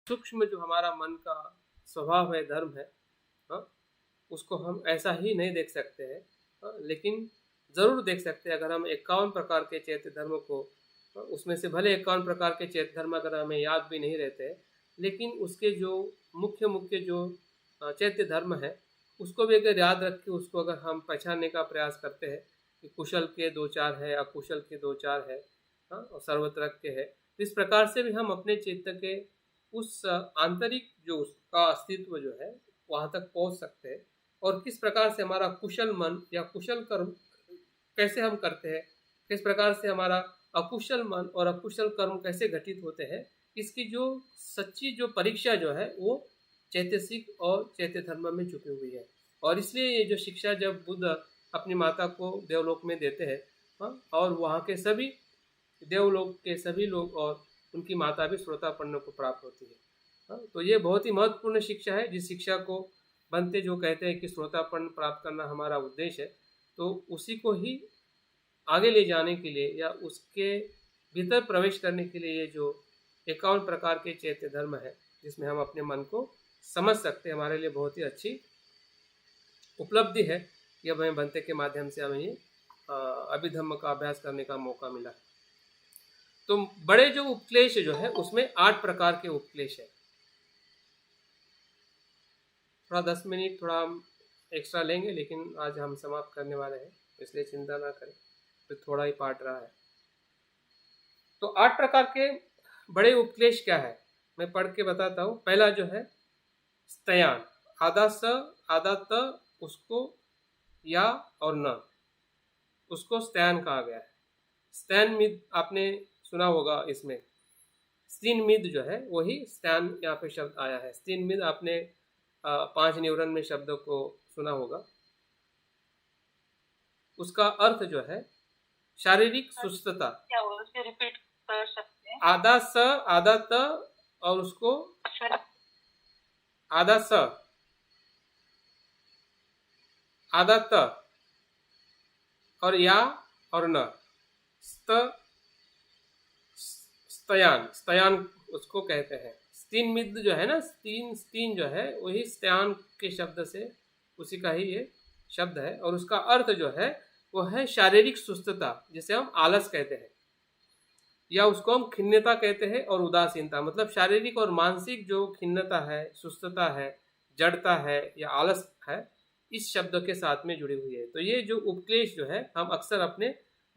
सूक्ष्म जो हमारा मन का स्वभाव है, धर्म है, हाँ, उसको हम ऐसा ही नहीं देख सकते हैं। हाँ, लेकिन ज़रूर देख सकते हैं अगर हम 51 प्रकार के चैत्य धर्म को, उसमें से भले 51 प्रकार के चैत्य धर्म अगर हमें याद भी नहीं रहते हैं, लेकिन उसके जो मुख्य मुख्य जो चैत्य धर्म है उसको भी अगर याद रख के उसको अगर हम पहचानने का प्रयास करते हैं कि कुशल के दो चार है, अकुशल के दो चार है, हाँ, और सर्वत्रक के है, तो इस प्रकार से भी हम अपने चित्त के उस आंतरिक जो उसका अस्तित्व जो है वहाँ तक पहुँच सकते हैं। और किस प्रकार से हमारा कुशल मन या कुशल कर्म कैसे हम करते हैं, किस प्रकार से हमारा अकुशल मन और अकुशल कर्म कैसे घटित होते हैं, इसकी जो सच्ची जो परीक्षा जो है वो चैतसिक और चैत्य धर्म में छुपी हुई है। और इसलिए ये जो शिक्षा जब बुद्ध अपनी माता को देवलोक में देते हैं, हाँ, और वहाँ के सभी देवलोक के सभी लोग और उनकी माता भी श्रोतापन्न को प्राप्त होती है। हाँ, तो ये बहुत ही महत्वपूर्ण शिक्षा है। जिस शिक्षा को बनते जो कहते हैं कि श्रोतापन्न प्राप्त करना हमारा उद्देश्य है, तो उसी को ही आगे ले जाने के लिए या उसके भीतर प्रवेश करने के लिए ये जो 51 प्रकार के चैत्य धर्म है जिसमें हम अपने मन को समझ सकते हैं, हमारे लिए बहुत ही अच्छी उपलब्धि है कि अब हमें बनते के माध्यम से हमें ये अभिधम्म का अभ्यास करने का मौका मिला। तो बड़े जो उपक्लेश जो है उसमें 8 प्रकार के उपक्लेश है। थोड़ा 10 मिनट थोड़ा हम एक्स्ट्रा लेंगे, लेकिन आज हम समाप्त करने वाले हैं, इसलिए चिंता ना करें, तो थोड़ा ही पाठ रहा है। तो 8 प्रकार के बड़े उपक्लेश क्या है मैं पढ़ के बताता हूँ। पहला जो है स्तयान, आधा स आधा त, उसको या और न, उसको स्तयान कहा गया है। स्तैन मिद आपने सुना होगा, इसमें स्तीन मिद जो है वही स्तैन यहाँ पे शब्द आया है। स्तीन मिद आपने 5 निवरण में शब्द को सुना होगा। उसका अर्थ जो है शारीरिक सुस्तता। क्या वो उसे रिपीट कर सकते हैं? आधा स आधा त और उसको आधा स आधा त और या और न, स्तयान, स्तयान उसको कहते हैं। स्तीन मिद जो है ना, स्तीन जो है वही स्तयान के शब्द से उसी का ही ये शब्द है। और उसका अर्थ जो है वो है शारीरिक सुस्तता, जिसे हम आलस कहते हैं, या उसको हम खिन्नता कहते हैं, और उदासीनता, मतलब शारीरिक और मानसिक जो खिन्नता है, सुस्तता है, जड़ता है या आलस है, इस शब्द के साथ में जुड़ी हुई है। तो ये जो उपक्लेश जो है हम अक्सर अपने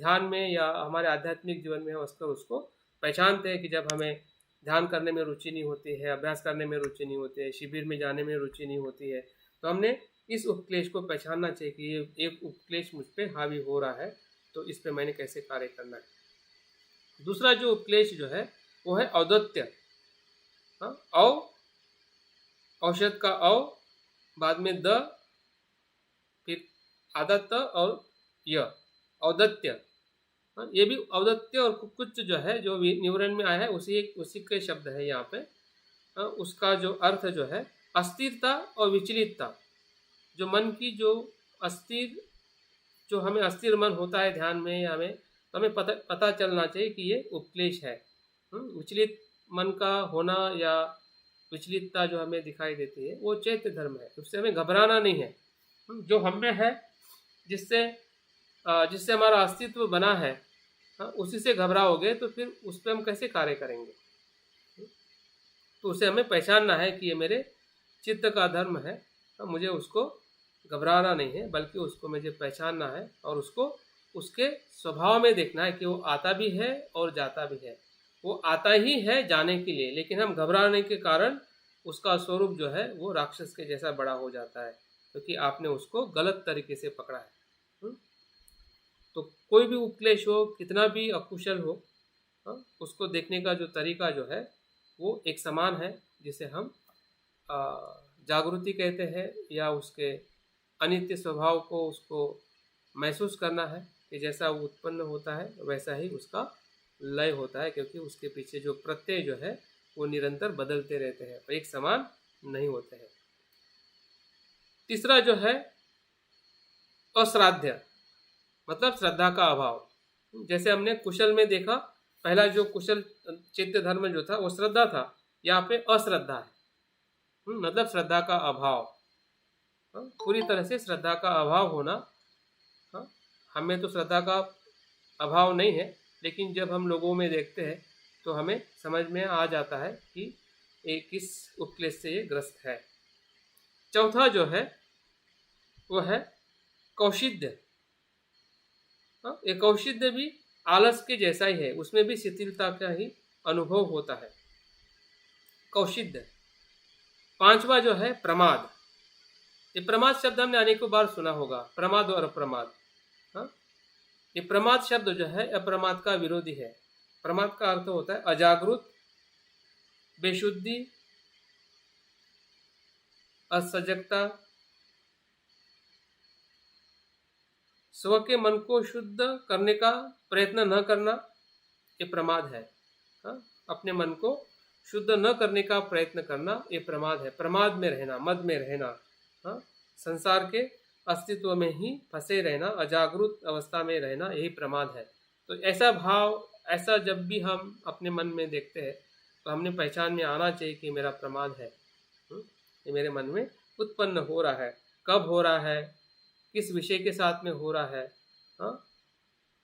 ध्यान में या हमारे आध्यात्मिक जीवन में हम अक्सर उसको पहचानते हैं कि जब हमें ध्यान करने में रुचि नहीं होती है, अभ्यास करने में रुचि नहीं होती है, शिविर में जाने में रुचि नहीं होती है, तो हमने इस उपक्लेश को पहचानना चाहिए कि ये एक उपक्लेश मुझ पर हावी हो रहा है, तो इस पर मैंने कैसे कार्य करना है। दूसरा जो उपक्लेश जो है वो है औदत्य। औ औषध का औ, बाद में द, फिर आधा त और य, औदत्य। ये भी औदत्य और कुछ जो है जो निवरण में आया है उसी के शब्द है यहाँ पे। उसका जो अर्थ जो है अस्थिरता और विचलितता, जो मन की जो अस्थिर, जो हमें अस्थिर मन होता है ध्यान में, या हमें तो हमें पता चलना चाहिए कि ये उपक्लेश है। विचलित मन का होना या विचलितता जो हमें दिखाई देती है वो चैत्य धर्म है, उससे हमें घबराना नहीं है। जो हमें है, जिससे हमारा अस्तित्व बना है, उसी से घबराओगे तो फिर उस पर हम कैसे कार्य करेंगे। तो उसे हमें पहचानना है कि ये मेरे चित्त का धर्म है, मुझे उसको घबराना नहीं है, बल्कि उसको मुझे पहचानना है और उसको उसके स्वभाव में देखना है कि वो आता भी है और जाता भी है। वो आता ही है जाने के लिए, लेकिन हम घबराने के कारण उसका स्वरूप जो है वो राक्षस के जैसा बड़ा हो जाता है, क्योंकि आपने उसको गलत तरीके से पकड़ा है। तो कोई भी उपक्लेश हो, कितना भी अकुशल हो, उसको देखने का जो तरीका जो है वो एक समान है, जिसे हम जागृति कहते हैं, या उसके अनित्य स्वभाव को उसको महसूस करना है कि जैसा वो उत्पन्न होता है वैसा ही उसका लय होता है, क्योंकि उसके पीछे जो प्रत्यय जो है वो निरंतर बदलते रहते हैं, एक समान नहीं होते हैं। तीसरा जो है अश्राद्ध, मतलब श्रद्धा का अभाव। जैसे हमने कुशल में देखा, पहला जो कुशल चित्त धर्म जो था वो श्रद्धा था, यहाँ पे अश्रद्धा है। मतलब श्रद्धा का अभाव। पूरी तरह से श्रद्धा का अभाव होना। हमें तो श्रद्धा का अभाव नहीं है, लेकिन जब हम लोगों में देखते हैं तो हमें समझ में आ जाता है कि ये किस उपक्लेश से ये ग्रस्त है। चौथा जो है वो है कौशिद्य। ये कौशिद्य भी आलस के जैसा ही है, उसमें भी शिथिलता का ही अनुभव होता है। कौशिद्य। पांचवा जो है प्रमाद। ये प्रमाद शब्द हमने अनेकों बार सुना होगा, प्रमाद और अप्रमाद। ये प्रमाद शब्द जो है अप्रमाद का विरोधी है। प्रमाद का अर्थ होता है अजागरूक, बेशुद्धि, असजगता, स्व के मन को शुद्ध करने का प्रयत्न न करना, ये प्रमाद है। अपने मन को शुद्ध न करने का प्रयत्न करना, ये प्रमाद है। प्रमाद में रहना, मद में रहना, संसार के अस्तित्व में ही फंसे रहना, अजागरूक अवस्था में रहना, यही प्रमाद है। तो ऐसा भाव, ऐसा जब भी हम अपने मन में देखते हैं तो हमने पहचान में आना चाहिए कि मेरा प्रमाद है, ये मेरे मन में उत्पन्न हो रहा है। कब हो रहा है, किस विषय के साथ में हो रहा है,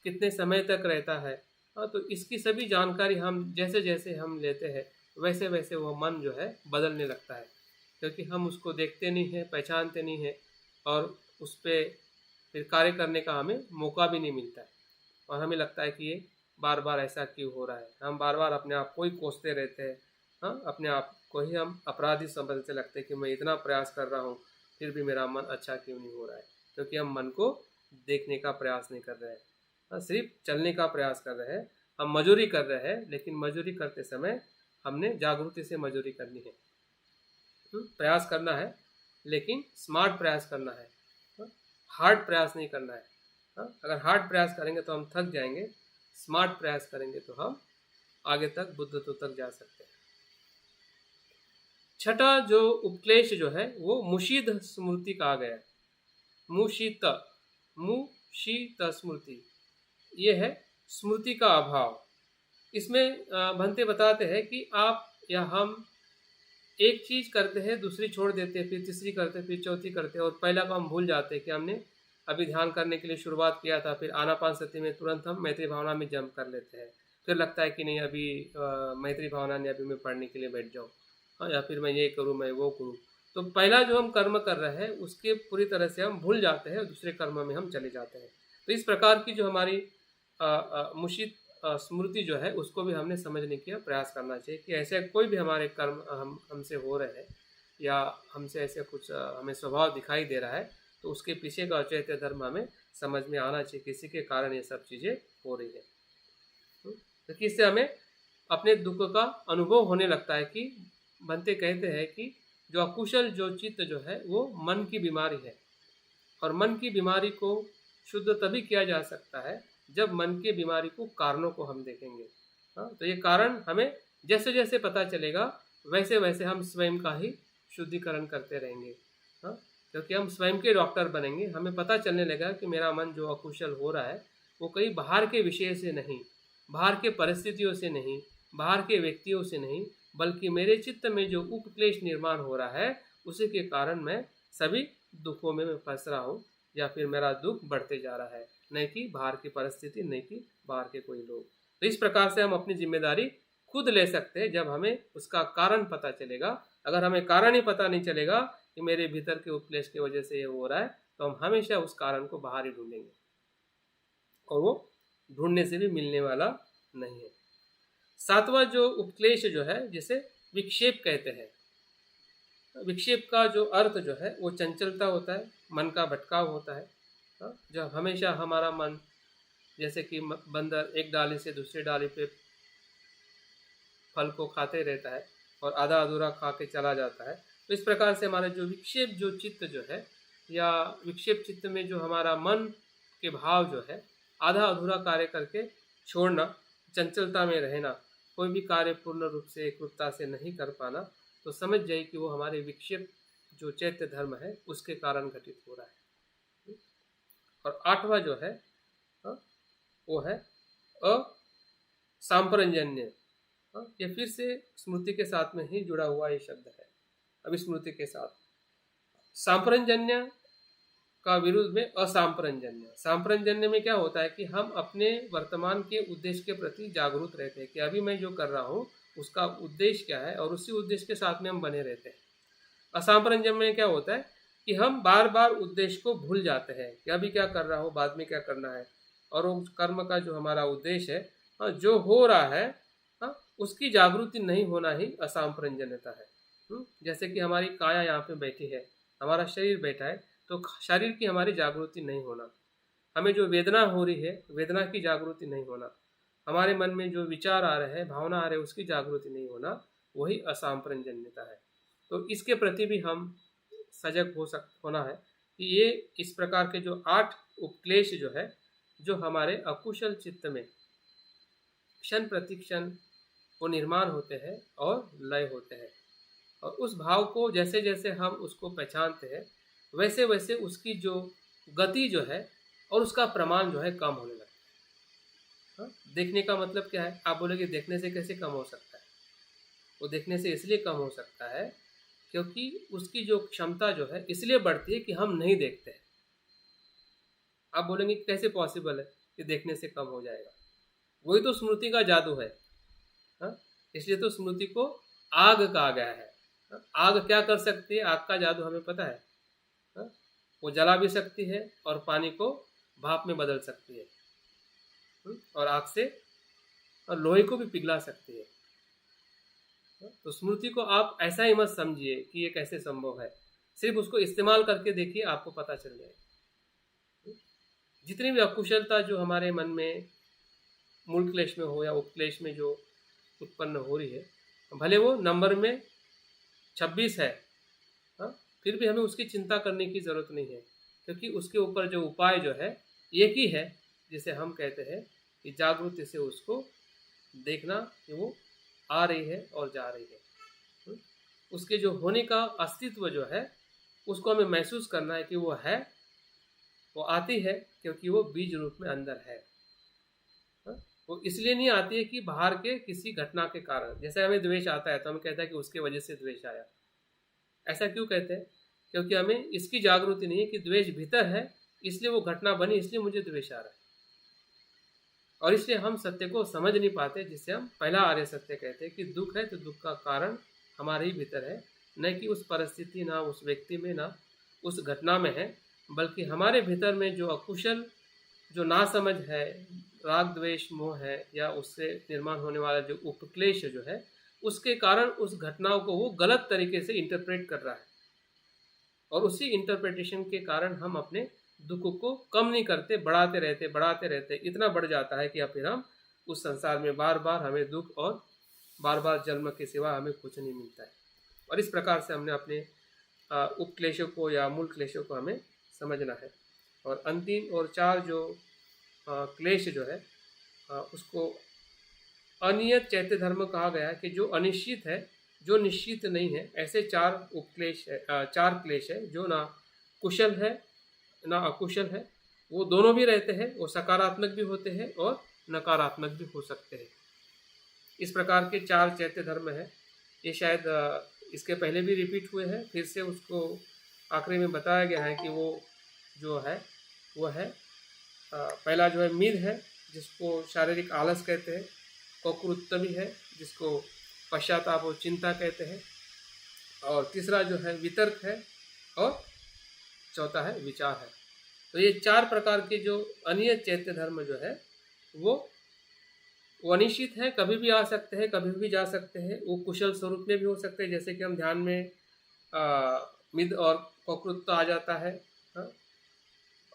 कितने समय तक रहता है। तो इसकी सभी जानकारी हम जैसे जैसे हम लेते हैं वैसे वैसे वो मन जो है बदलने लगता है, क्योंकि हम उसको देखते नहीं हैं, पहचानते नहीं हैं, और उस पर फिर कार्य करने का हमें मौका भी नहीं मिलता है। और हमें लगता है कि ये बार बार ऐसा क्यों हो रहा है। हम बार बार अपने आप को ही कोसते रहते हैं। अपने आप को ही हम अपराधी समझते लगते हैं कि मैं इतना प्रयास कर रहा हूँ फिर भी मेरा मन अच्छा क्यों नहीं हो रहा है, क्योंकि हम मन को देखने का प्रयास नहीं कर रहे हैं, सिर्फ चलने का प्रयास कर रहे हैं। हम मजूरी कर रहे हैं, लेकिन मजूरी करते समय हमने जागरूकता से मजूरी करनी है। प्रयास करना है, लेकिन स्मार्ट प्रयास करना है, हार्ड प्रयास नहीं करना है। अगर हार्ड प्रयास करेंगे तो हम थक जाएंगे, स्मार्ट प्रयास करेंगे तो हम आगे तक बुद्धत्व तक जा सकते हैं। छठा जो उपक्लेश जो है वो मुशीत स्मृति कहा गया है। मुशीत स्मृति, ये है स्मृति का अभाव। इसमें भंते बताते हैं कि आप या हम एक चीज करते हैं, दूसरी छोड़ देते हैं, फिर तीसरी करते हैं, फिर चौथी करते हैं, और पहला काम भूल जाते हैं कि हमने अभी ध्यान करने के लिए शुरुआत किया था। फिर आनापानसति में तुरंत हम मैत्री भावना में जंप कर लेते हैं। फिर लगता है कि नहीं अभी मैत्री भावना नहीं, अभी मैं पढ़ने के लिए बैठ जाऊँ, या फिर मैं ये करूँ, मैं वो करूँ। तो पहला जो हम कर्म कर रहे हैं उसके पूरी तरह से हम भूल जाते हैं, दूसरे कर्म में हम चले जाते हैं। तो इस प्रकार की जो हमारी मुशीत स्मृति जो है उसको भी हमने समझने का प्रयास करना चाहिए कि ऐसे कोई भी हमारे कर्म हमसे हो रहे हैं, या हमसे ऐसे कुछ हमें स्वभाव दिखाई दे रहा है, तो उसके पीछे का अचैत्य धर्म हमें समझ में आना चाहिए, किसी के कारण ये सब चीज़ें हो रही है। तो इससे हमें अपने दुख का अनुभव होने लगता है कि भंते कहते हैं कि जो अकुशल जो चित्त जो है वो मन की बीमारी है, और मन की बीमारी को शुद्ध तभी किया जा सकता है जब मन के बीमारी को कारणों को हम देखेंगे। तो ये कारण हमें जैसे जैसे पता चलेगा वैसे वैसे हम स्वयं का ही शुद्धिकरण करते रहेंगे, क्योंकि हम स्वयं के डॉक्टर बनेंगे। हमें पता चलने लगा कि मेरा मन जो अकुशल हो रहा है वो कहीं बाहर के विषय से नहीं, बाहर के परिस्थितियों से नहीं, बाहर के व्यक्तियों से नहीं, बल्कि मेरे चित्त में जो उपक्लेश निर्माण हो रहा है उसी के कारण मैं सभी दुखों में मैं फंस रहा हूँ, या फिर मेरा दुख बढ़ते जा रहा है, नहीं कि बाहर की परिस्थिति, नहीं कि बाहर के कोई लोग। तो इस प्रकार से हम अपनी जिम्मेदारी खुद ले सकते हैं जब हमें उसका कारण पता चलेगा। अगर हमें कारण ही पता नहीं चलेगा कि मेरे भीतर के उपक्लेश की वजह से ये हो रहा है, तो हम हमेशा उस कारण को बाहर ही ढूंढेंगे, और वो ढूंढने से भी मिलने वाला नहीं है। सातवां जो उपक्लेश जो है जिसे विक्षेप कहते हैं। विक्षेप का जो अर्थ जो है वो चंचलता होता है, मन का भटकाव होता है। जब हमेशा हमारा मन जैसे कि बंदर एक डाली से दूसरी डाली पे फल को खाते रहता है और आधा अधूरा खा के चला जाता है, तो इस प्रकार से हमारा जो विक्षेप जो चित्त जो है, या विक्षेप चित्त में जो हमारा मन के भाव जो है, आधा अधूरा कार्य करके छोड़ना, चंचलता में रहना, कोई भी कार्य पूर्ण रूप से एकरूपता से नहीं कर पाना, तो समझ जाइए कि वो हमारे विक्षेप जो चैत्य धर्म है उसके कारण घटित हो रहा है। और आठवां जो है वो है असांप्रजन्य। हाँ, ये फिर से स्मृति के साथ में ही जुड़ा हुआ ये शब्द है। अभी स्मृति के साथ सांप्रजन्य का विरुद्ध में असांप्रजन्य। सांप्रजन्य में क्या होता है कि हम अपने वर्तमान के उद्देश्य के प्रति जागरूक रहते हैं कि अभी मैं जो कर रहा हूँ उसका उद्देश्य क्या है, और उसी उद्देश्य के साथ में हम बने रहते हैं। असांप्रजन्य में क्या होता है कि हम बार बार उद्देश्य को भूल जाते हैं कि अभी क्या कर रहा हूँ, बाद में क्या करना है, और वो कर्म का जो हमारा उद्देश्य है, हाँ, जो हो रहा है, हाँ, उसकी जागृति नहीं होना ही असांप्रजन्यता है। जैसे कि हमारी काया यहाँ पे बैठी है, हमारा शरीर बैठा है, तो शरीर की हमारी जागृति नहीं होना, हमें जो वेदना हो रही है वेदना की जागृति नहीं होना, हमारे मन में जो विचार आ रहे हैं, भावना आ रहे हैं, उसकी जागृति नहीं होना, वही असांप्रजन्यता है। तो इसके प्रति भी हम सजग होना है कि ये इस प्रकार के जो 8 उपक्लेश जो है, जो हमारे अकुशल चित्त में क्षण प्रति क्षण वो निर्माण होते हैं और लय होते हैं, और उस भाव को जैसे जैसे हम उसको पहचानते हैं वैसे वैसे उसकी जो गति जो है और उसका प्रमाण जो है कम होने लगता है। हाँ? देखने का मतलब क्या है? आप बोलोगे देखने से कैसे कम हो सकता है? वो देखने से इसलिए कम हो सकता है क्योंकि उसकी जो क्षमता जो है इसलिए बढ़ती है कि हम नहीं देखते हैं। आप बोलेंगे कैसे पॉसिबल है कि देखने से कम हो जाएगा? वही तो स्मृति का जादू है। हाँ? इसलिए तो स्मृति को आग कहा गया है। आग क्या कर सकती है? आग का जादू हमें पता है। हाँ? वो जला भी सकती है और पानी को भाप में बदल सकती है, और आग से और लोहे को भी पिघला सकती है। तो स्मृति को आप ऐसा ही मत समझिए कि ये कैसे संभव है, सिर्फ उसको इस्तेमाल करके देखिए, आपको पता चल जाएगा। जितनी भी अकुशलता जो हमारे मन में मूल क्लेश में हो या उपक्लेश में जो उत्पन्न हो रही है, भले वो नंबर में 26 है, हाँ, फिर भी हमें उसकी चिंता करने की ज़रूरत नहीं है, क्योंकि उसके ऊपर जो उपाय जो है एक ही है, जिसे हम कहते हैं कि जागृति से उसको देखना कि वो आ रही है और जा रही है। उसके जो होने का अस्तित्व जो है उसको हमें महसूस करना है कि वो है, वो आती है क्योंकि वो बीज रूप में अंदर है। वो इसलिए नहीं आती है कि बाहर के किसी घटना के कारण, जैसे हमें द्वेष आता है तो हम कहते हैं कि उसके वजह से द्वेष आया। ऐसा क्यों कहते हैं? क्योंकि हमें इसकी जागृति नहीं है कि द्वेष भीतर है, इसलिए वो घटना बनी, इसलिए मुझे द्वेष आ रहा है, और इसलिए हम सत्य को समझ नहीं पाते, जिससे हम पहला आर्य सत्य कहते हैं कि दुख है तो दुख का कारण हमारे ही भीतर है, न कि उस परिस्थिति, ना उस व्यक्ति में, ना उस घटना में है, बल्कि हमारे भीतर में जो अकुशल, जो नासमझ है, राग द्वेष मोह है, या उससे निर्माण होने वाला जो उपक्लेश जो है, उसके कारण उस घटनाओं को वो गलत तरीके से इंटरप्रेट कर रहा है, और उसी इंटरप्रिटेशन के कारण हम अपने दुख को कम नहीं करते, बढ़ाते रहते, इतना बढ़ जाता है कि फिर हम उस संसार में बार बार हमें दुख और बार बार जन्म के सिवा हमें कुछ नहीं मिलता है। और इस प्रकार से हमने अपने उपक्लेशों को या मूल क्लेशों को हमें समझना है। और अंतिम और 4 जो क्लेश जो है उसको अनियत चैत्य धर्म कहा गया है, कि जो अनिश्चित है, जो निश्चित नहीं है, ऐसे 4 उपक्लेश है, 4 क्लेश है, जो ना कुशल है ना अकुशल है, वो दोनों भी रहते हैं, वो सकारात्मक भी होते हैं और नकारात्मक भी हो सकते हैं। इस प्रकार के 4 चैत्य धर्म है। ये शायद इसके पहले भी रिपीट हुए हैं, फिर से उसको आखिरी में बताया गया है कि वो जो है वो है पहला जो है मिद है, जिसको शारीरिक आलस कहते हैं, कोकृत्तमी है जिसको पश्चाताप और चिंता कहते हैं, और तीसरा जो है वितर्क है, और चौथा है विचार है। तो ये 4 प्रकार के जो अनियत चैत्य धर्म जो है वो अनिश्चित है, कभी भी आ सकते हैं, कभी भी जा सकते हैं, वो कुशल स्वरूप में भी हो सकते हैं, जैसे कि हम ध्यान में मिद और कोकृत्त आ जाता है,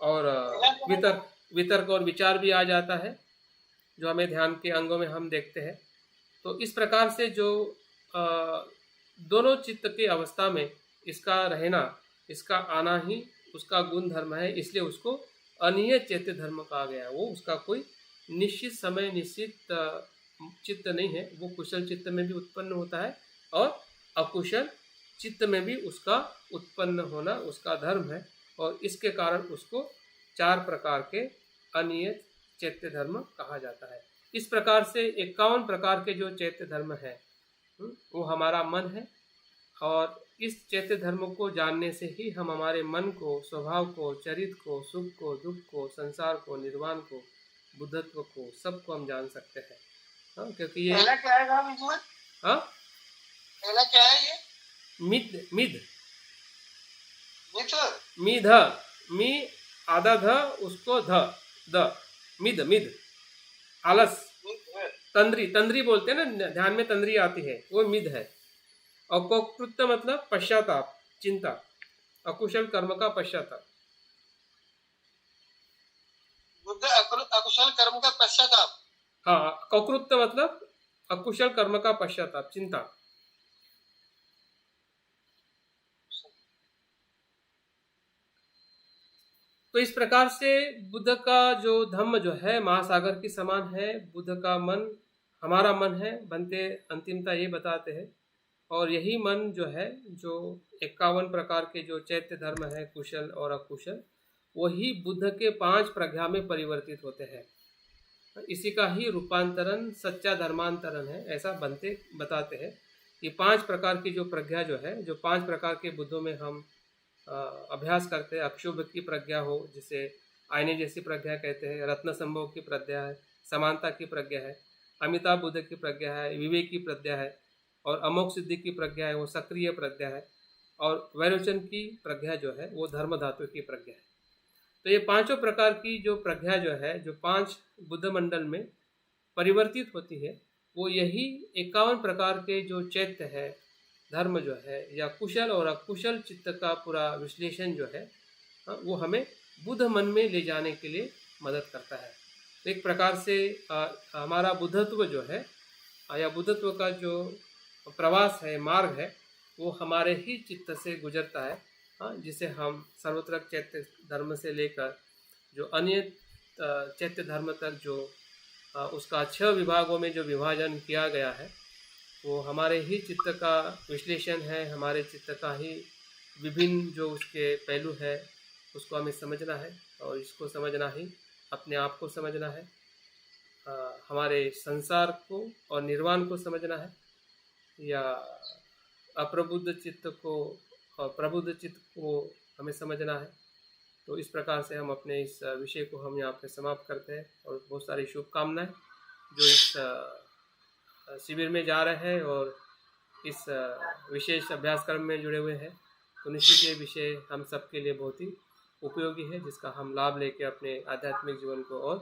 और वितर्क और विचार भी आ जाता है, जो हमें ध्यान के अंगों में हम देखते हैं। तो इस प्रकार से जो दोनों चित्त की अवस्था में इसका रहना, इसका आना ही उसका गुण धर्म है, इसलिए उसको अनियत चैत्य धर्म कहा गया है। वो उसका कोई निश्चित समय, निश्चित चित्त नहीं है, वो कुशल चित्त में भी उत्पन्न होता है और अकुशल चित्त में भी उसका उत्पन्न होना उसका धर्म है, और इसके कारण उसको 4 प्रकार के अनियत चैत्य धर्म कहा जाता है। इस प्रकार से 51 प्रकार के जो चैत्य धर्म है वो हमारा मन है, और इस चैत्य धर्म को जानने से ही हम हमारे मन को, स्वभाव को, चरित्र को, सुख को, दुख को, संसार को, निर्वाण को, बुद्धत्व को, सबको हम जान सकते हैं। हाँ, क्योंकि ये पहला क्या है इसमें? हाँ, पहला क्या है ये? मिद मिद मिद मी आधा ध उसको ध द मिद मिद आलस, तंद्री तंद्री बोलते हैं ना, ध्यान में तंद्री आती है, वो मिद है। और कोकृत्य मतलब पश्चाताप, चिंता, अकुशल कर्म का पश्चाताप। बुद्ध अकुशल कर्म का पश्चाताप। हाँ, कोकृत्य मतलब अकुशल कर्म का पश्चाताप, चिंता। तो इस प्रकार से बुद्ध का जो धम्म जो है महासागर के समान है। बुद्ध का मन हमारा मन है, बनते अंतिमता ये बताते हैं। और यही मन जो है, जो 51 प्रकार के जो चैत्य धर्म है, कुशल और अकुशल, वही बुद्ध के 5 प्रज्ञा में परिवर्तित होते हैं। इसी का ही रूपांतरण सच्चा धर्मांतरण है, ऐसा बनते बताते हैं। ये 5 प्रकार की जो प्रज्ञा जो है, जो 5 प्रकार के बुद्धों में हम अभ्यास करते हैं, अक्षुभ की प्रज्ञा हो, जिसे आईने जैसी प्रज्ञा कहते हैं, रत्न संभव की प्रज्ञा है, समानता की प्रज्ञा है, अमिताभ बुद्ध की प्रज्ञा है, विवेक की प्रज्ञा है, और अमोघ सिद्धि की प्रज्ञा है, वो सक्रिय प्रज्ञा है, और वैरोचन की प्रज्ञा जो है वो धर्म धातु की प्रज्ञा है। तो ये 5 प्रकार की जो प्रज्ञा जो है, जो 5 बुद्ध मंडल में परिवर्तित होती है, वो यही 51 प्रकार के जो चैत्य है धर्म जो है, या कुशल और अकुशल चित्त का पूरा विश्लेषण जो है, वो हमें बुद्ध मन में ले जाने के लिए मदद करता है। तो एक प्रकार से हमारा बुद्धत्व जो है, या बुद्धत्व का जो प्रवास है, मार्ग है, वो हमारे ही चित्त से गुजरता है, जिसे हम सर्वत्र चैत्य धर्म से लेकर जो अन्य चैत्य धर्म तक जो उसका 6 विभागों में जो विभाजन किया गया है, वो हमारे ही चित्त का विश्लेषण है, हमारे चित्त का ही विभिन्न जो उसके पहलू है, उसको हमें समझना है, और इसको समझना ही अपने आप को समझना है, हमारे संसार को और निर्वाण को समझना है, या अप्रबुद्ध चित्त को और प्रबुद्ध चित्त को हमें समझना है। तो इस प्रकार से हम अपने इस विषय को हम यहाँ पे समाप्त करते हैं, और बहुत सारी शुभकामनाएं जो इस शिविर में जा रहे हैं और इस विशेष अभ्यास क्रम में जुड़े हुए हैं। तो निश्चित ये विषय हम सबके लिए बहुत ही उपयोगी है, जिसका हम लाभ लेके अपने आध्यात्मिक जीवन को और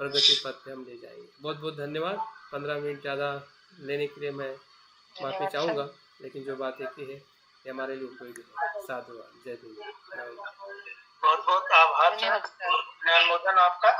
प्रगति पथ पे हम ले जाएंगे। बहुत बहुत धन्यवाद। 15 मिनट ज़्यादा लेने के लिए मैं माफ़ी चाहूँगा, लेकिन जो बातें की है ये हमारे लिए उपयोगी है। साधुवाद। जय हिंद। बहुत बहुत आभार। अनुमोदन आपका।